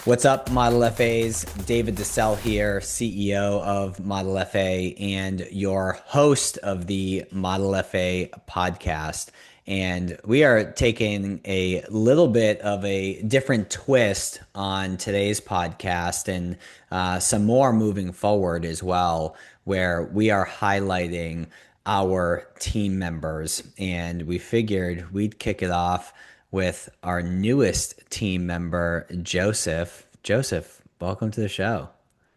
What's up, ModelFA's? David DeCelle here, CEO of ModelFA and your host of the ModelFA podcast. And we are taking a little bit of a different twist on today's podcast and some more moving forward as well, where we are highlighting our team members. And we figured we'd kick it off with our newest team member, Joseph. Joseph, welcome to the show.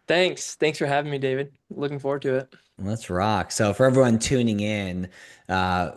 Thanks for having me, David. Looking forward to it. Let's rock. So, for everyone tuning in,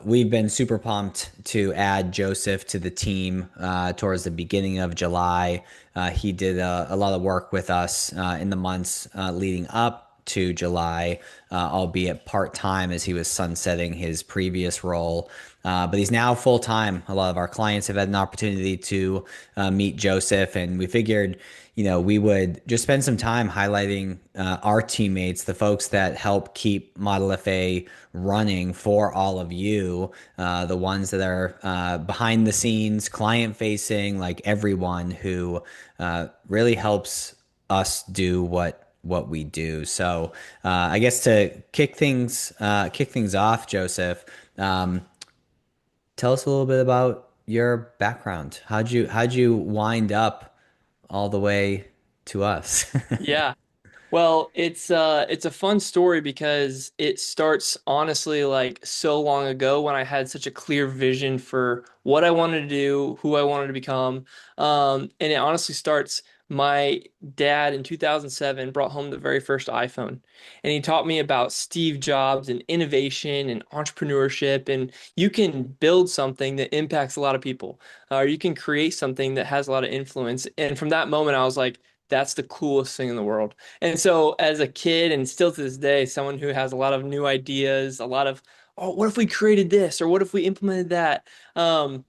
we've been super pumped to add Joseph to the team towards the beginning of July. He did a lot of work with us in the months leading up to July, albeit part time as he was sunsetting his previous role. But he's now full time. A lot of our clients have had an opportunity to meet Joseph, and we figured, we would just spend some time highlighting our teammates, the folks that help keep Model FA running for all of you, the ones that are behind the scenes, client facing, like everyone who really helps us do what we do. So I guess to kick things off, Joseph. Tell us a little bit about your background. How'd you wind up all the way to us? Yeah. Well, it's a fun story because it starts honestly like so long ago when I had such a clear vision for what I wanted to do, who I wanted to become. And it honestly starts my dad in 2007 brought home the very first iPhone. And he taught me about Steve Jobs and innovation and entrepreneurship. And you can build something that impacts a lot of people, or you can create something that has a lot of influence. And from that moment, I was like, that's the coolest thing in the world. And so, as a kid, and still to this day, someone who has a lot of new ideas, a lot of, oh, what if we created this, or what if we implemented that? Um,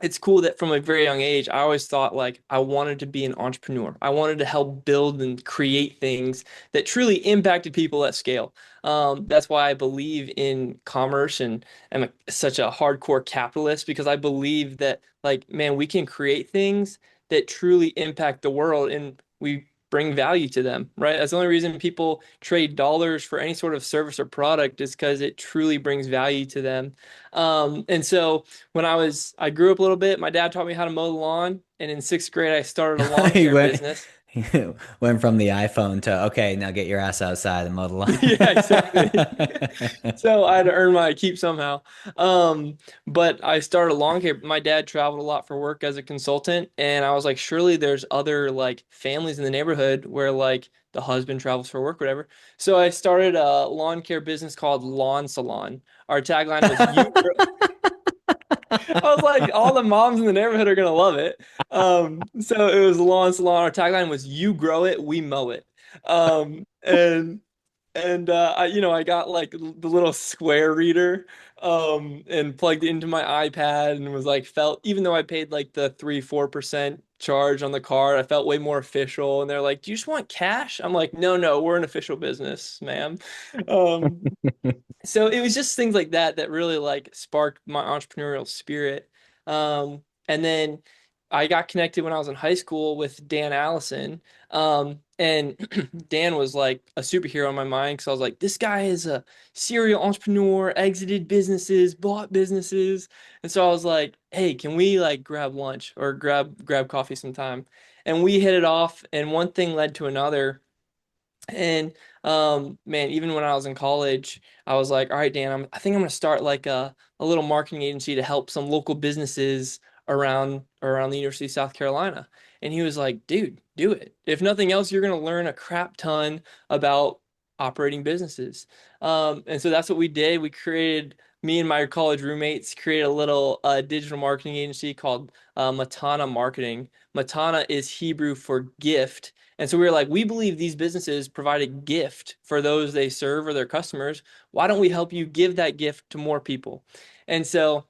it's cool that from a very young age, I always thought like I wanted to be an entrepreneur. I wanted to help build and create things that truly impacted people at scale. That's why I believe in commerce and am such a hardcore capitalist because I believe that like, man, we can create things that truly impact the world and we bring value to them, right? That's the only reason people trade dollars for any sort of service or product is because it truly brings value to them. And so I grew up a little bit. My dad taught me how to mow the lawn, and in sixth grade, I started a lawn He care went business. he went from the iPhone to, okay, now get your ass outside and mow the Yeah, exactly. lawn. So I had to earn my keep somehow. But I started a lawn care. My dad traveled a lot for work as a consultant, and I was like, surely there's other like families in the neighborhood where like the husband travels for work, whatever. So I started a lawn care business called Lawn Salon. Our tagline was I was like, all the moms in the neighborhood are gonna love it. So it was Lawn Salon. Our tagline was "You grow it, we mow it." I got like the little square reader, and plugged it into my iPad and was like felt even though I paid like the 3-4% charge on the card, I felt way more official. And they're like, "Do you just want cash?" I'm like, "No, no, we're an official business, ma'am." Um, so it was just things like that that really like sparked my entrepreneurial spirit. And then I got connected when I was in high school with Dan Allison. And Dan was like a superhero in my mind because I was like, this guy is a serial entrepreneur, exited businesses, bought businesses. And so I was like, hey, can we like grab lunch or grab coffee sometime? And we hit it off, and one thing led to another. And man, even when I was in college, I was like, all right, Dan, I think I'm gonna start like a little marketing agency to help some local businesses around the University of South Carolina. And he was like, dude, do it. If nothing else, you're gonna learn a crap ton about operating businesses. And so that's what we did. Me and my college roommates created a little digital marketing agency called Matana Marketing. Matana is Hebrew for gift. And so we were like, we believe these businesses provide a gift for those they serve or their customers. Why don't we help you give that gift to more people? And so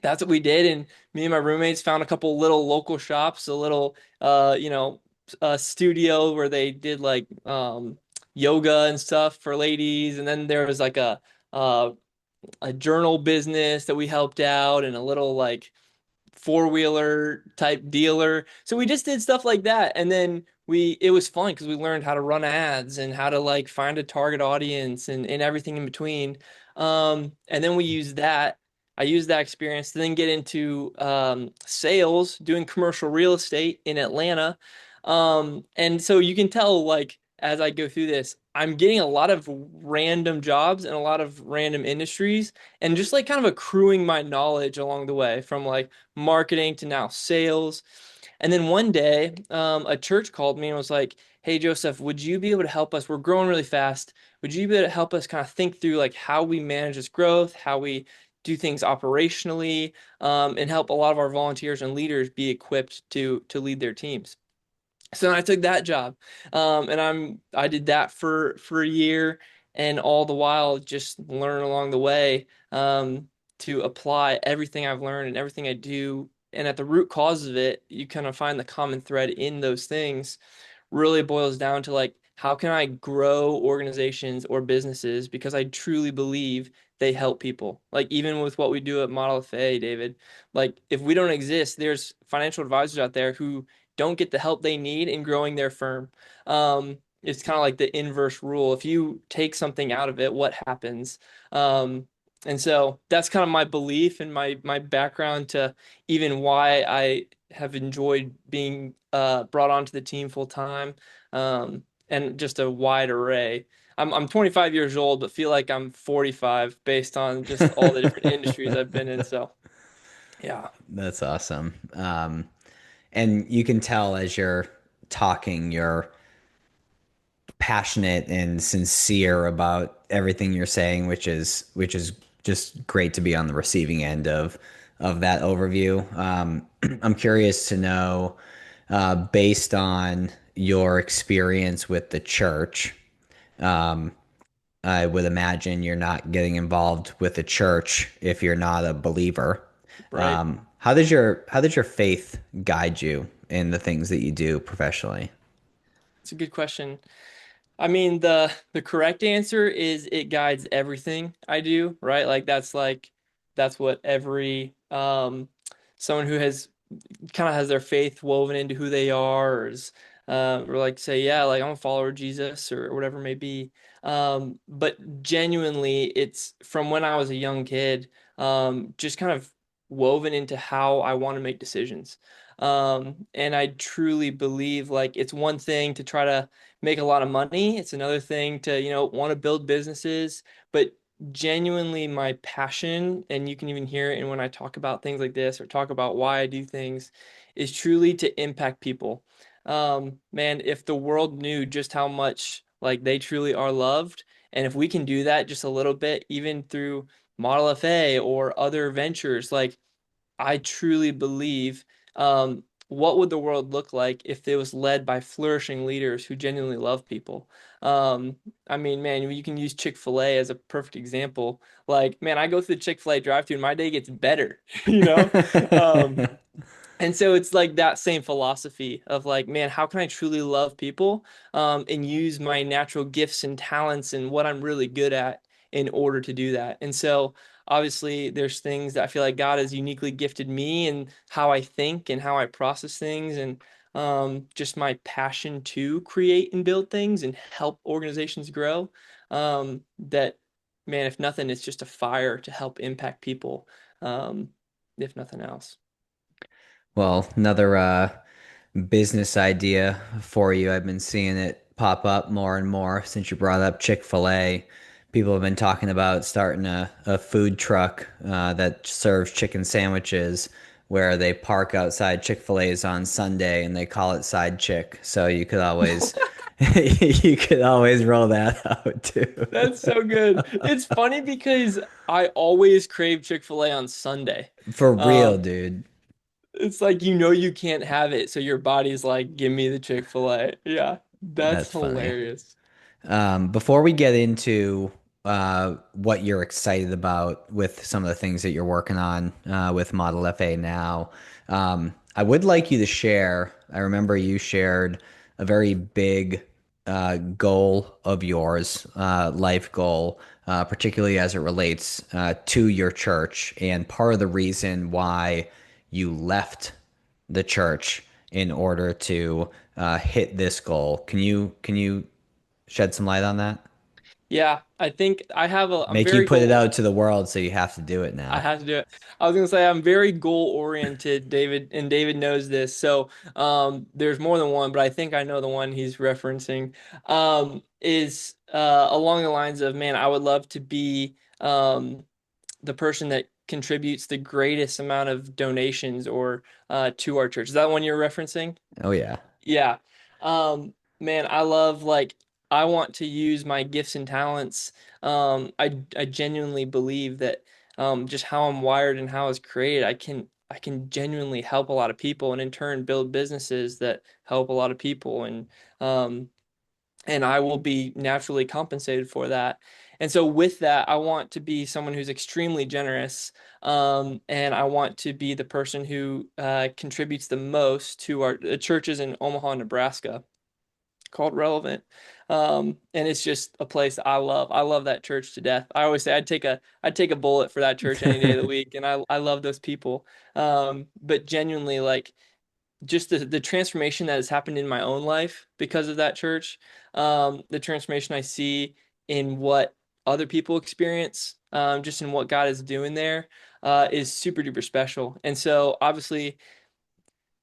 that's what we did. And me and my roommates found a couple little local shops, a little, a studio where they did like yoga and stuff for ladies. And then there was like uh, a journal business that we helped out and a little like four-wheeler type dealer. So we just did stuff like that. And then it was fun because we learned how to run ads and how to like find a target audience and everything in between. And then we used that. I used that experience to then get into sales, doing commercial real estate in Atlanta. And so you can tell, like, as I go through this, I'm getting a lot of random jobs and a lot of random industries and just like kind of accruing my knowledge along the way from like marketing to now sales. And then one day, a church called me and was like, "Hey, Joseph, would you be able to help us? We're growing really fast. Would you be able to help us kind of think through like how we manage this growth, how we do things operationally, and help a lot of our volunteers and leaders be equipped to lead their teams?" So I took that job, and I did that for a year, and all the while just learn along the way, to apply everything I've learned and everything I do. And at the root cause of it, you kind of find the common thread in those things really boils down to like how can I grow organizations or businesses because I truly believe they help people. Like even with what we do at ModelFA, David, like if we don't exist, there's financial advisors out there who don't get the help they need in growing their firm. It's kind of like the inverse rule. If you take something out of it, what happens? And so that's kind of my belief and my background to even why I have enjoyed being brought onto the team full time, and just a wide array. I'm 25 years old, but feel like I'm 45 based on just all the different industries I've been in. So yeah, That's awesome. And you can tell as you're talking, you're passionate and sincere about everything you're saying, which is just great to be on the receiving end of that overview. I'm curious to know, based on your experience with the church, um, I would imagine you're not getting involved with the church if you're not a believer. right. How does your faith guide you in the things that you do professionally? It's a good question. I mean, the correct answer is it guides everything I do, right? Like that's what every someone who has kind of has their faith woven into who they are, or like say, yeah, like I'm a follower of Jesus or whatever it may be. But genuinely, it's from when I was a young kid, just kind of woven into how I want to make decisions. And I truly believe like it's one thing to try to make a lot of money. It's another thing to, want to build businesses, but genuinely my passion, and you can even hear it in when I talk about things like this or talk about why I do things, is truly to impact people. Man, if the world knew just how much like they truly are loved, and if we can do that just a little bit, even through Model FA or other ventures, like I truly believe, what would the world look like if it was led by flourishing leaders who genuinely love people? I mean, man, you can use Chick-fil-A as a perfect example. Like, man, I go through the Chick-fil-A drive-thru and my day gets better, you know? Um, and so it's like that same philosophy of like, man, how can I truly love people, and use my natural gifts and talents and what I'm really good at in order to do that? And so obviously there's things that I feel like God has uniquely gifted me and how I think and how I process things and just my passion to create and build things and help organizations grow. That, man, if nothing, it's just a fire to help impact people, um, if nothing else. Well, another business idea for you. I've been seeing it pop up more and more since you brought up Chick-fil-A. People have been talking about starting a food truck that serves chicken sandwiches where they park outside Chick-fil-A's on Sunday and they call it Side Chick. So you could always you could always roll that out too. That's so good. It's funny because I always crave Chick-fil-A on Sunday. For real, Um, dude. it's like you can't have it, so your body's like, give me the Chick-fil-A. Yeah, that's That's funny. hilarious. Before we get into what you're excited about with some of the things that you're working on with Model FA now, I would like you to share. I remember you shared a very big goal of yours, life goal, particularly as it relates to your church. And part of the reason why you left the church in order to hit this goal. Can you shed some light on that? Yeah, I think I'm Make you very put it goal out to the world, so you have to do it I now. have to do it. I was gonna say I'm very goal oriented, David, and David knows this. So there's more than one, but I think I know the one he's referencing. Is along the lines of, man, I would love to be the person that contributes the greatest amount of donations or to our church. Is that one you're referencing? Oh yeah. Yeah. Man, I love like I want to use my gifts and talents. I genuinely believe that just how I'm wired and how I was created, I can genuinely help a lot of people and in turn build businesses that help a lot of people um and I will be naturally compensated for that. And so with that, I want to be someone who's extremely generous, and I want to be the person who contributes the most to our churches in Omaha, Nebraska, called Relevant. And it's just a place that I love. I love that church to death. I always say I'd take a bullet for that church any day of the week, and I love those people. But genuinely, like just the transformation that has happened in my own life because of that church, the transformation I see in what other people experience, just in what God is doing there, is super duper special. And so obviously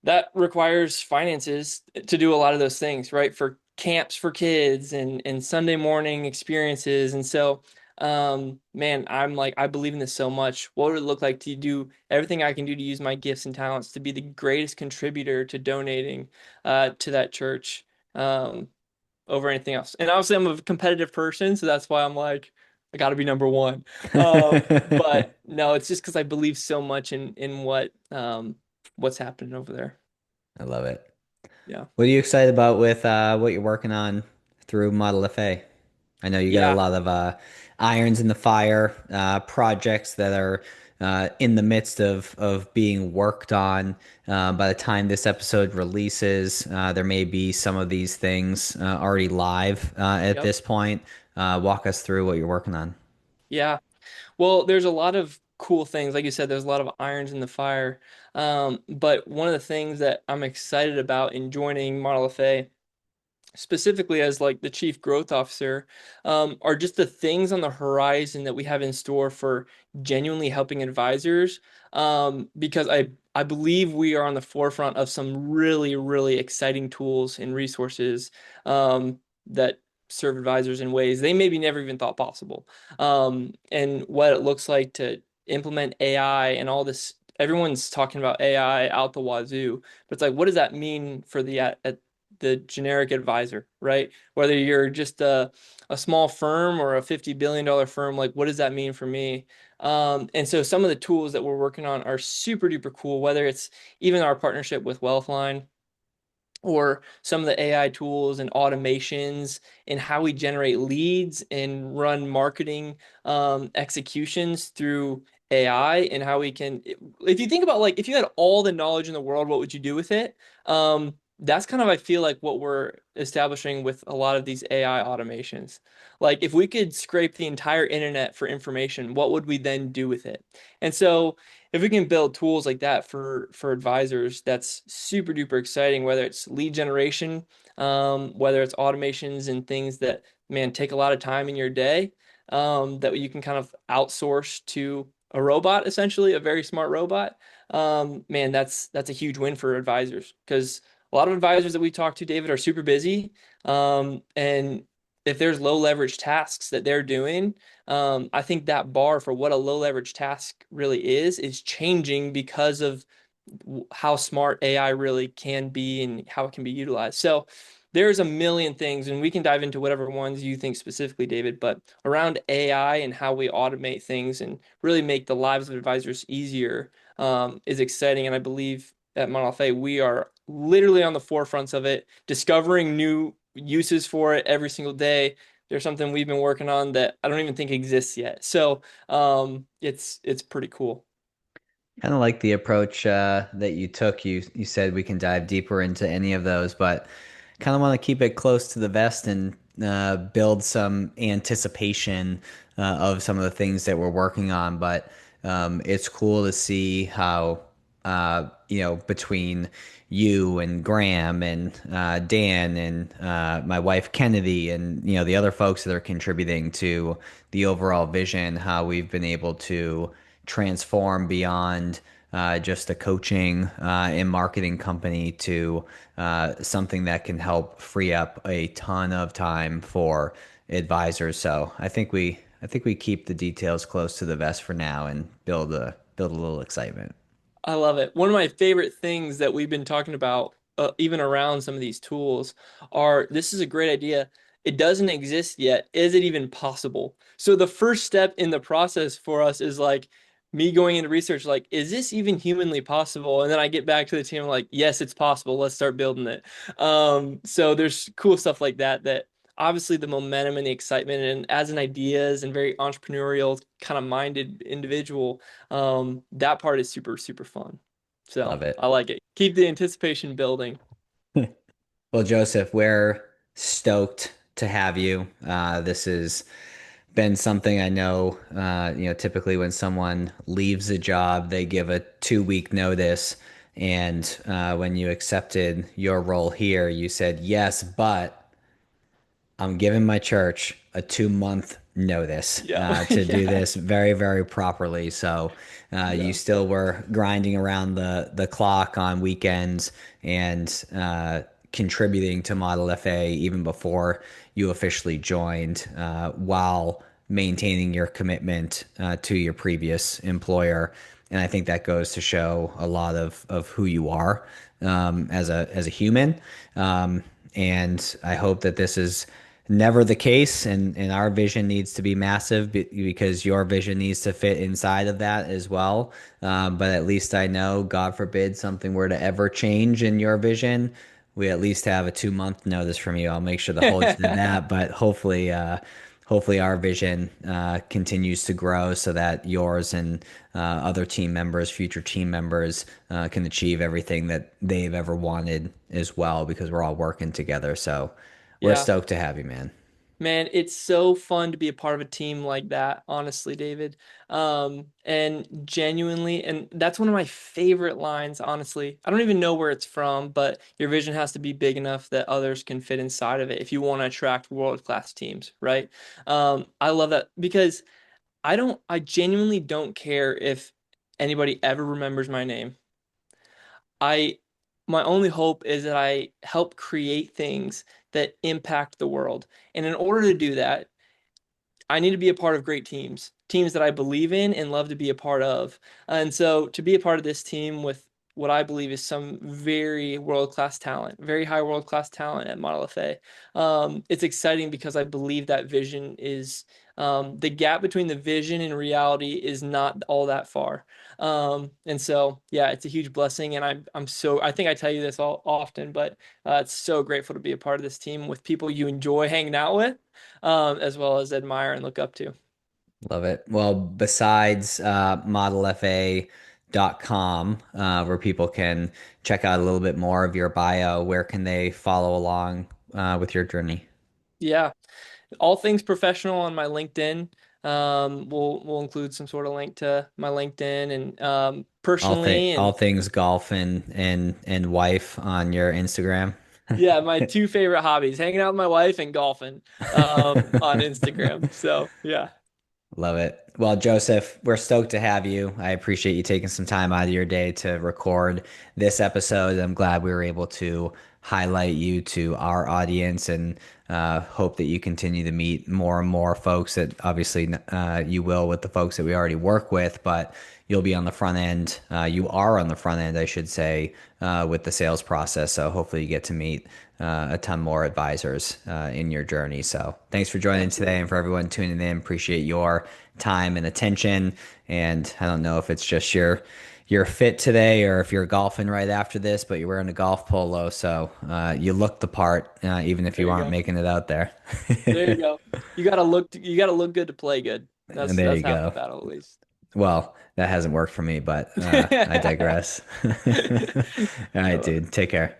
that requires finances to do a lot of those things, right? For camps for kids and Sunday morning experiences. And so, man, I'm like, I believe in this so much. What would it look like to do everything I can do to use my gifts and talents to be the greatest contributor to donating to that church over anything else? And obviously, I'm a competitive person, so that's why I'm like, I got to be number one. But no, it's just because I believe so much in what's happening over there. I love it. Yeah. What are you excited about with what you're working on through Model FA? I know you got a Yeah. lot of irons in the fire, projects that are in the midst of being worked on. By the time this episode releases, there may be some of these things already live at Yep. this point. Walk us through what you're working on. Yeah. Well, there's a lot of cool things. Like you said, there's a lot of irons in the fire. But one of the things that I'm excited about in joining Model FA, specifically as like the chief growth officer, are just the things on the horizon that we have in store for genuinely helping advisors. Because I believe we are on the forefront of some really, really exciting tools and resources that serve advisors in ways they maybe never even thought possible. And what it looks like to implement AI and all this. Everyone's talking about AI out the wazoo, but it's like, what does that mean for the generic advisor, right? Whether you're just a small firm or a $50 billion firm, like what does that mean for me? And so some of the tools that we're working on are super duper cool, whether it's even our partnership with Wealthline or some of the AI tools and automations and how we generate leads and run marketing executions through AI and how we can, if you think about like, if you had all the knowledge in the world, what would you do with it? That's kind of, I feel like what we're establishing with a lot of these AI automations. Like if we could scrape the entire internet for information, what would we then do with it? And so if we can build tools like that for advisors, that's super duper exciting. Whether it's lead generation, whether it's automations and things that man take a lot of time in your day, that you can kind of outsource to a robot, essentially a very smart robot. Man, that's a huge win for advisors because a lot of advisors that we talk to, David, are super busy, and if there's low leverage tasks that they're doing, I think that bar for what a low leverage task really is changing because of how smart AI really can be and how it can be utilized. So there's a million things, and we can dive into whatever ones you think specifically, David, but around AI and how we automate things and really make the lives of advisors easier is exciting. And I believe at ModelFA, we are literally on the forefronts of it, discovering new uses for it every single day. There's something we've been working on that I don't even think exists yet. So it's pretty cool. Kind of like the approach that you took. You said we can dive deeper into any of those, but kind of want to keep it close to the vest and build some anticipation of some of the things that we're working on. But it's cool to see how between you and Graham and Dan and my wife Kennedy and the other folks that are contributing to the overall vision, how we've been able to transform beyond just a coaching and marketing company to something that can help free up a ton of time for advisors. So I think we keep the details close to the vest for now and build a little excitement. I love it. One of my favorite things that we've been talking about, even around some of these tools, are this is a great idea. It doesn't exist yet. Is it even possible? So the first step in the process for us is like me going into research, like, is this even humanly possible? And then I get back to the team like, yes, it's possible. Let's start building it. So there's cool stuff like that that obviously the momentum and the excitement and as an ideas and very entrepreneurial kind of minded individual, that part is super, super fun. Love So it. I like it. Keep the anticipation building. Well, Joseph, we're stoked to have you. This has been something I know, typically when someone leaves a job, they give a 2 week notice. And when you accepted your role here, you said, yes, but I'm giving my church a 2 month notice Yeah. to do Yeah. this very, very properly. So you Yeah. still were grinding around the clock on weekends and contributing to Model FA even before you officially joined, while maintaining your commitment to your previous employer. And I think that goes to show a lot of who you are as a human. And I hope that this is never the case, and our vision needs to be massive because your vision needs to fit inside of that as well. But at least I know, God forbid, something were to ever change in your vision, we at least have a 2 month notice from you. I'll make sure to hold you to that, but hopefully our vision continues to grow so that yours and other team members, future team members, can achieve everything that they've ever wanted as well, because we're all working together. So we're Yeah. stoked to have you, man. Man, it's so fun to be a part of a team like that, honestly, David. And genuinely, and that's one of my favorite lines, honestly. I don't even know where it's from, but your vision has to be big enough that others can fit inside of it if you want to attract world-class teams, right? I love that because I genuinely don't care if anybody ever remembers my name. I my only hope is that I help create things that impact the world. And in order to do that, I need to be a part of great teams, teams that I believe in and love to be a part of. And so to be a part of this team with what I believe is some very world-class talent, very high world-class talent at Model FA. It's exciting because I believe that vision is the gap between the vision and reality is not all that far. And so, yeah, it's a huge blessing, and I'm so I think I tell you this all often, but it's so grateful to be a part of this team with people you enjoy hanging out with, as well as admire and look up to. Love it. Well, besides modelfa.com, where people can check out a little bit more of your bio, where can they follow along with your journey? Yeah, all things professional on my LinkedIn. We'll include some sort of link to my LinkedIn and personally All and things golf and wife on your Instagram. yeah, my two favorite hobbies, hanging out with my wife and golfing on Instagram. So yeah, Love it. Well, Joseph, we're stoked to have you. I appreciate you taking some time out of your day to record this episode. I'm glad we were able to highlight you to our audience, and hope that you continue to meet more and more folks that obviously you will with the folks that we already work with, but you'll be on the front end. You are on the front end, I should say, with the sales process. So hopefully you get to meet a ton more advisors in your journey. So thanks for joining today, absolutely. and for everyone tuning in. Appreciate your time and attention. And I don't know if it's just your fit today or if you're golfing right after this, but you're wearing a golf polo, so you look the part, even if There you you aren't go. making it out there. There you go. You gotta look good to play good. And there That's you half the go. battle at least. Well, that hasn't worked for me, but I I digress. All right, love it. dude. Take care.